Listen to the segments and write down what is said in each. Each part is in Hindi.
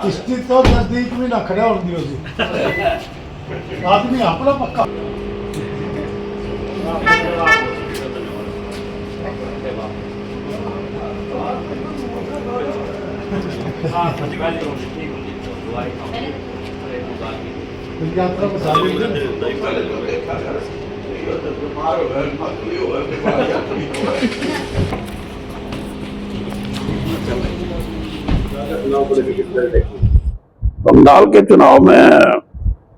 किश्ती तो नजदीक भी ना खड़ा होने दियो जी आदमी अपना पक्का यात्रा को बंगाल के चुनाव में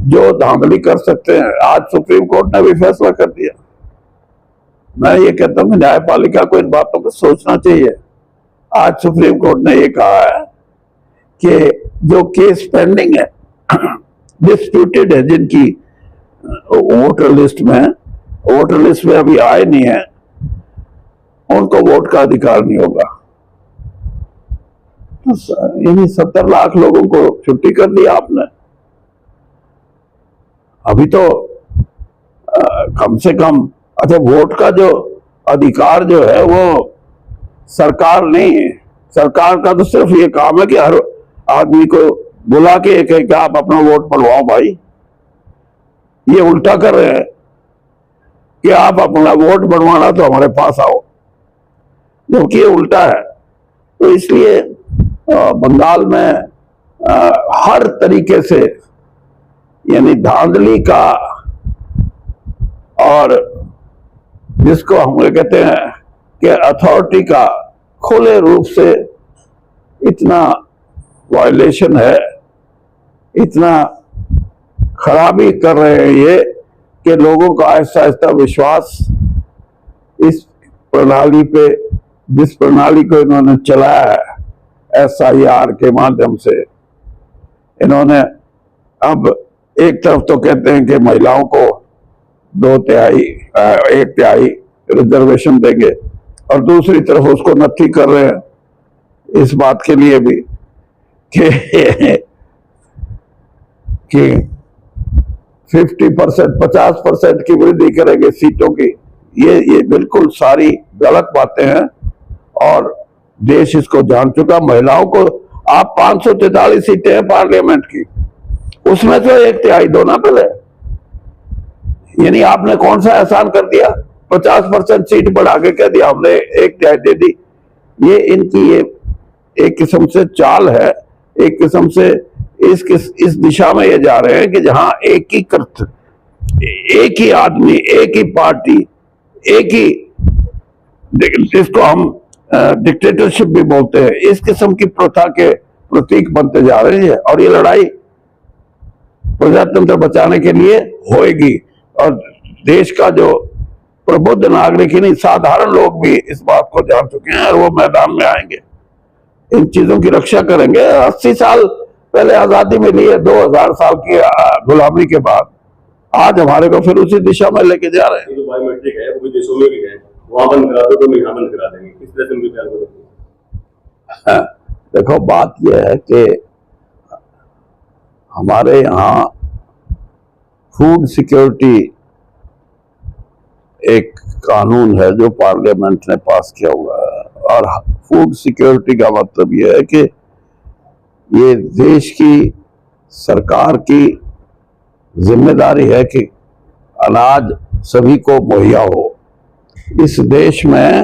जो धांधली कर सकते हैं, आज सुप्रीम कोर्ट ने भी फैसला कर दिया। मैं ये कहता हूँ न्यायपालिका को इन बातों पर सोचना चाहिए। आज सुप्रीम कोर्ट ने ये कहा है कि जो केस पेंडिंग है, डिस्प्यूटेड है, जिनकी वोटर लिस्ट में अभी आए नहीं है, उनको वोट का अधिकार नहीं होगा। तो यानी 70 लाख लोगों को छुट्टी कर दी आपने। अभी तो कम से कम अच्छा, वोट का जो अधिकार जो है वो सरकार नहीं है। सरकार का तो सिर्फ ये काम है कि हर आदमी को बुला के कहे कि आप अपना वोट पढ़वाओ भाई। ये उल्टा कर रहे हैं कि आप अपना वोट बनवाना तो हमारे पास आओ, जबकि ये उल्टा है। तो इसलिए बंगाल में हर तरीके से यानी धांधली का, और जिसको हम कहते हैं कि अथॉरिटी का खुले रूप से इतना वायलेशन है, इतना खराबी कर रहे हैं ये कि लोगों का ऐसा ऐसा विश्वास इस प्रणाली पे, जिस प्रणाली को इन्होंने चलाया है SIR के माध्यम से, इन्होंने अब एक तरफ तो कहते हैं कि महिलाओं को 1 तिहाई रिजर्वेशन देंगे, और दूसरी तरफ उसको नत्थी कर रहे हैं इस बात के लिए भी कि 50%, 50% की वृद्धि करेंगे सीटों की। ये बिल्कुल सारी गलत बातें हैं और देश इसको जान चुका। महिलाओं को आप 543 सीटें हैं पार्लियामेंट की, उसमें से 1 तिहाई दो ना पहले। यानी आपने कौन सा एहसान कर दिया? 50% सीट बढ़ा के कह दिया हमने 1 तिहाई दे दी। ये इनकी ये एक किस्म से चाल है, एक किस्म से इस दिशा में ये जा रहे हैं कि जहां एक ही आदमी, एक ही पार्टी, एक ही, जिसको हम डिक्टेटरशिप भी बोलते हैं, इस किस्म की प्रथा के प्रतीक बनते जा रहे हैं। और ये लड़ाई प्रजातंत्र बचाने के लिए होएगी, और देश का जो प्रबुद्ध नागरिक ही नहीं, साधारण लोग भी इस बात को जान चुके हैं और वो मैदान में आएंगे, इन चीजों की रक्षा करेंगे। 80 साल पहले आजादी मिली है, 2000 साल की गुलामी के बाद, आज हमारे को फिर उसी दिशा में लेके जा रहे हैं। जो बायोमेट्रिक है वो भी देशों में भी है, वहां बंद करा दो तो यहाँ बंद करा देंगे, किस तरह से उनके प्यार को? देखो, बात यह है कि हमारे यहाँ फूड सिक्योरिटी एक कानून है जो पार्लियामेंट ने पास किया हुआ है, और फूड सिक्योरिटी का मतलब यह है कि ये देश की सरकार की जिम्मेदारी है कि अनाज सभी को मुहैया हो। इस देश में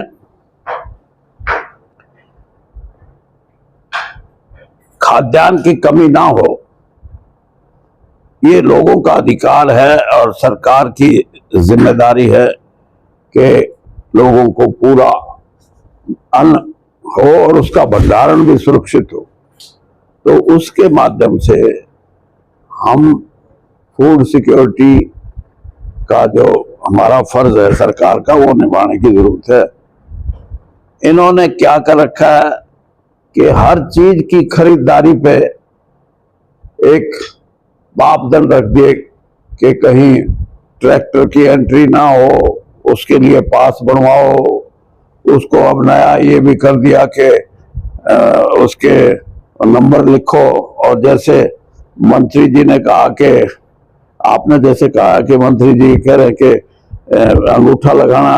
खाद्यान्न की कमी ना हो, ये लोगों का अधिकार है और सरकार की जिम्मेदारी है कि लोगों को पूरा अन्न हो और उसका भंडारण भी सुरक्षित हो। तो उसके माध्यम से हम फूड सिक्योरिटी का जो हमारा फर्ज है सरकार का, वो निभाने की जरूरत है। इन्होंने क्या कर रखा है कि हर चीज की खरीदारी पे एक मापदंड रख दिए कि कहीं ट्रैक्टर की एंट्री ना हो, उसके लिए पास बनवाओ। उसको अब नया ये भी कर दिया कि उसके नंबर लिखो। और जैसे मंत्री जी ने कहा कि आपने जैसे कहा कि मंत्री जी कह रहे कि अंगूठा लगाना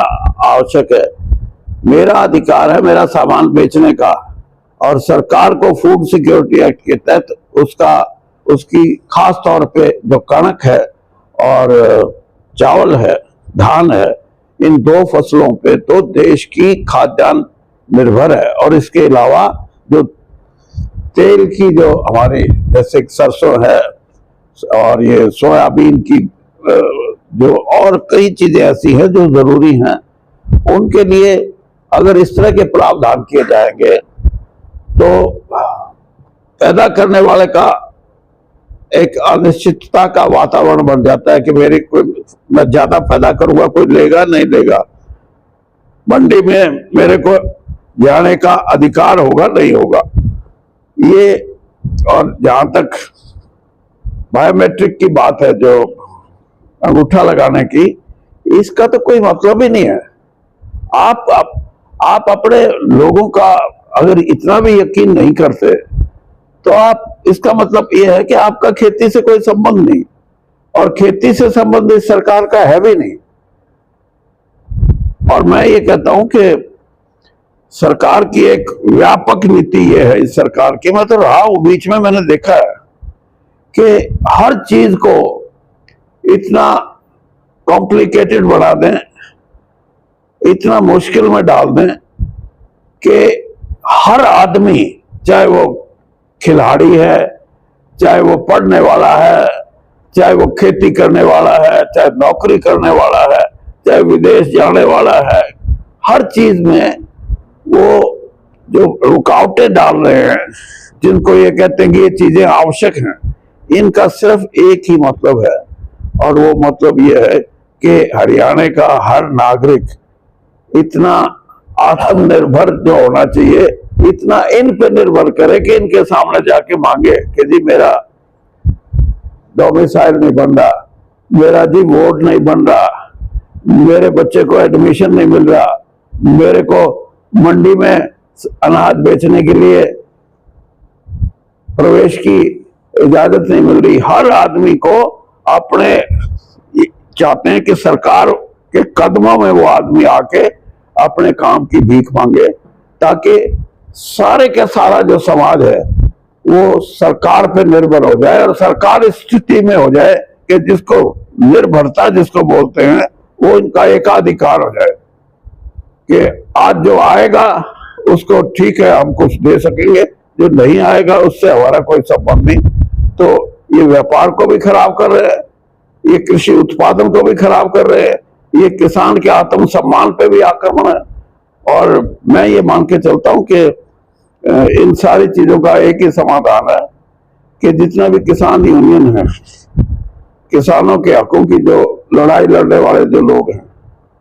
आवश्यक है, मेरा अधिकार है मेरा सामान बेचने का, और सरकार को फूड सिक्योरिटी एक्ट के तहत उसकी खास तौर पे जो कणक है और चावल है, धान है, इन दो फसलों पे तो देश की खाद्यान्न निर्भर है। और इसके अलावा जो तेल की जो हमारी जैसे सरसों है और ये सोयाबीन की जो और कई चीजें ऐसी हैं जो जरूरी हैं, उनके लिए अगर इस तरह के प्रावधान किए जाएंगे तो पैदा करने वाले का एक अनिश्चितता का वातावरण बन जाता है कि मैं ज्यादा पैदा करूंगा, कोई लेगा नहीं लेगा, मंडी में मेरे को जाने का अधिकार होगा नहीं होगा। ये और जहां तक बायोमेट्रिक की बात है, जो अंगूठा लगाने की, इसका तो कोई मतलब ही नहीं है। आप अपने लोगों का अगर इतना भी यकीन नहीं करते तो आप, इसका मतलब यह है कि आपका खेती से कोई संबंध नहीं, और खेती से संबंधित सरकार का है भी नहीं। और मैं ये कहता हूं कि सरकार की एक व्यापक नीति ये है इस सरकार की, मैं तो रहा हूं बीच में, मैंने देखा है कि हर चीज को इतना कॉम्प्लिकेटेड बना दें, इतना मुश्किल में डाल दें कि हर आदमी, चाहे वो खिलाड़ी है, चाहे वो पढ़ने वाला है, चाहे वो खेती करने वाला है, चाहे नौकरी करने वाला है, चाहे विदेश जाने वाला है, हर चीज में वो जो रुकावटें डाल रहे हैं, जिनको ये कहते हैं कि ये चीजें आवश्यक हैं, इनका सिर्फ एक ही मतलब है, और वो मतलब ये है कि हरियाणा का हर नागरिक इतना आत्मनिर्भर जो होना चाहिए, इतना इन पे निर्भर करे कि इनके सामने जाके मांगे कि जी मेरा डोमिसाइल नहीं बन रहा, मेरा जी वोट नहीं बन रहा, मेरे बच्चे को एडमिशन नहीं मिल रहा, मेरे को मंडी में अनाज बेचने के लिए प्रवेश की इजाजत नहीं मिल रही। हर आदमी को अपने चाहते हैं कि सरकार के कदमों में वो आदमी आके अपने काम की भीख मांगे, ताकि सारे का सारा जो समाज है वो सरकार पे निर्भर हो जाए, और सरकार इस स्थिति में हो जाए कि जिसको निर्भरता जिसको बोलते हैं वो इनका एकाधिकार हो जाए, कि आज जो आएगा उसको ठीक है हम कुछ दे सकेंगे, जो नहीं आएगा उससे हमारा कोई संबंध नहीं। तो ये व्यापार को भी खराब कर रहे हैं, ये कृषि उत्पादन को भी खराब कर रहे हैं, ये किसान के आत्मसम्मान पे भी आक्रमण है। और मैं ये मान के चलता हूं कि इन सारी चीजों का एक ही समाधान है कि जितना भी किसान यूनियन है, किसानों के हकों की जो लड़ाई लड़ने वाले जो लोग हैं,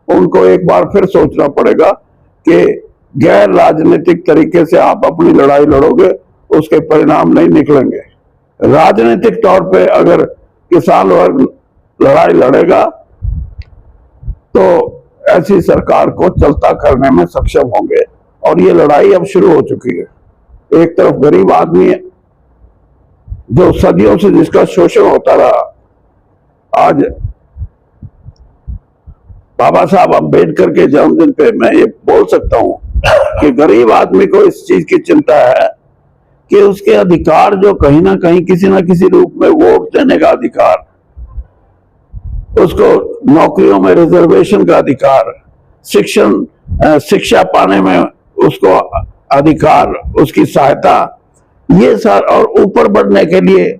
उनको एक बार फिर सोचना पड़ेगा कि गैर राजनीतिक तरीके से आप अपनी लड़ाई लड़ोगे, उसके परिणाम नहीं निकलेंगे। राजनीतिक तौर पे अगर किसान वर्ग लड़ाई लड़ेगा तो ऐसी सरकार को चलता करने में सक्षम होंगे। और ये लड़ाई अब शुरू हो चुकी है। एक तरफ गरीब आदमी है जो सदियों से जिसका शोषण होता रहा, आज बाबा साहब अम्बेडकर के जन्मदिन पे मैं ये बोल सकता हूं कि गरीब आदमी को इस चीज की चिंता है कि उसके अधिकार जो कहीं ना कहीं किसी ना किसी रूप में वोट देने का अधिकार, उसको नौकरियों में रिजर्वेशन का अधिकार, शिक्षा पाने में उसको अधिकार, उसकी सहायता, ये सर, और ऊपर बढ़ने के लिए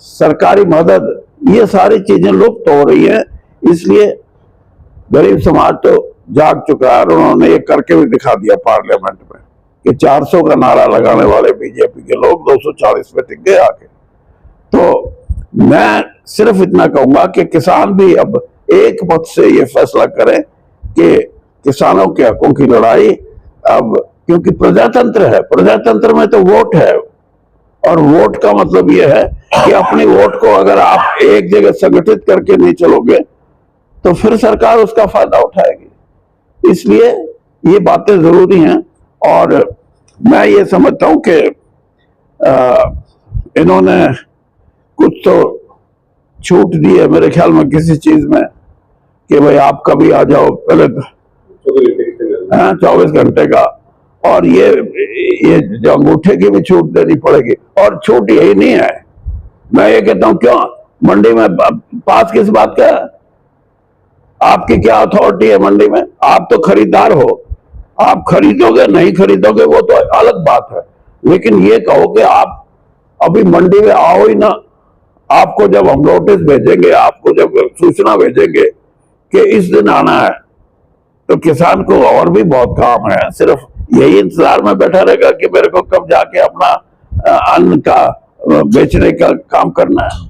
सरकारी मदद, ये सारी चीजें लुप्त हो रही है। इसलिए गरीब समाज तो जाग चुका है, और उन्होंने ये करके भी दिखा दिया पार्लियामेंट में कि 400 का नारा लगाने वाले बीजेपी के लोग 240 पे टिक गए आके। तो मैं सिर्फ इतना कहूंगा कि किसान भी अब एक मत से ये फैसला करें कि किसानों के हकों की लड़ाई अब, क्योंकि प्रजातंत्र है, प्रजातंत्र में तो वोट है, और वोट का मतलब ये है कि अपनी वोट को अगर आप एक जगह संगठित करके नहीं चलोगे तो फिर सरकार उसका फायदा उठाएगी। इसलिए ये बातें जरूरी हैं, और मैं ये समझता हूं कि इन्होंने कुछ तो छूट दी है मेरे ख्याल में किसी चीज में, कि भाई आप कभी आ जाओ, पहले 24 घंटे कितने में? हाँ, 24 घंटे का। और ये जो अंगूठे की भी छूट देनी पड़ेगी। और छूट यही नहीं है, मैं ये कहता हूं क्यों मंडी में पास किस बात का है? आपकी क्या अथॉरिटी है मंडी में? आप तो खरीदार हो, आप खरीदोगे नहीं खरीदोगे वो तो अलग बात है, लेकिन ये कहो कि आप अभी मंडी में आओ ही ना। आपको जब हम नोटिस भेजेंगे, आपको जब सूचना भेजेंगे कि इस दिन आना है, तो किसान को और भी बहुत काम है। सिर्फ यही इंतजार में बैठा रहेगा कि मेरे को कब जाके अपना अन्न का बेचने का काम करना है।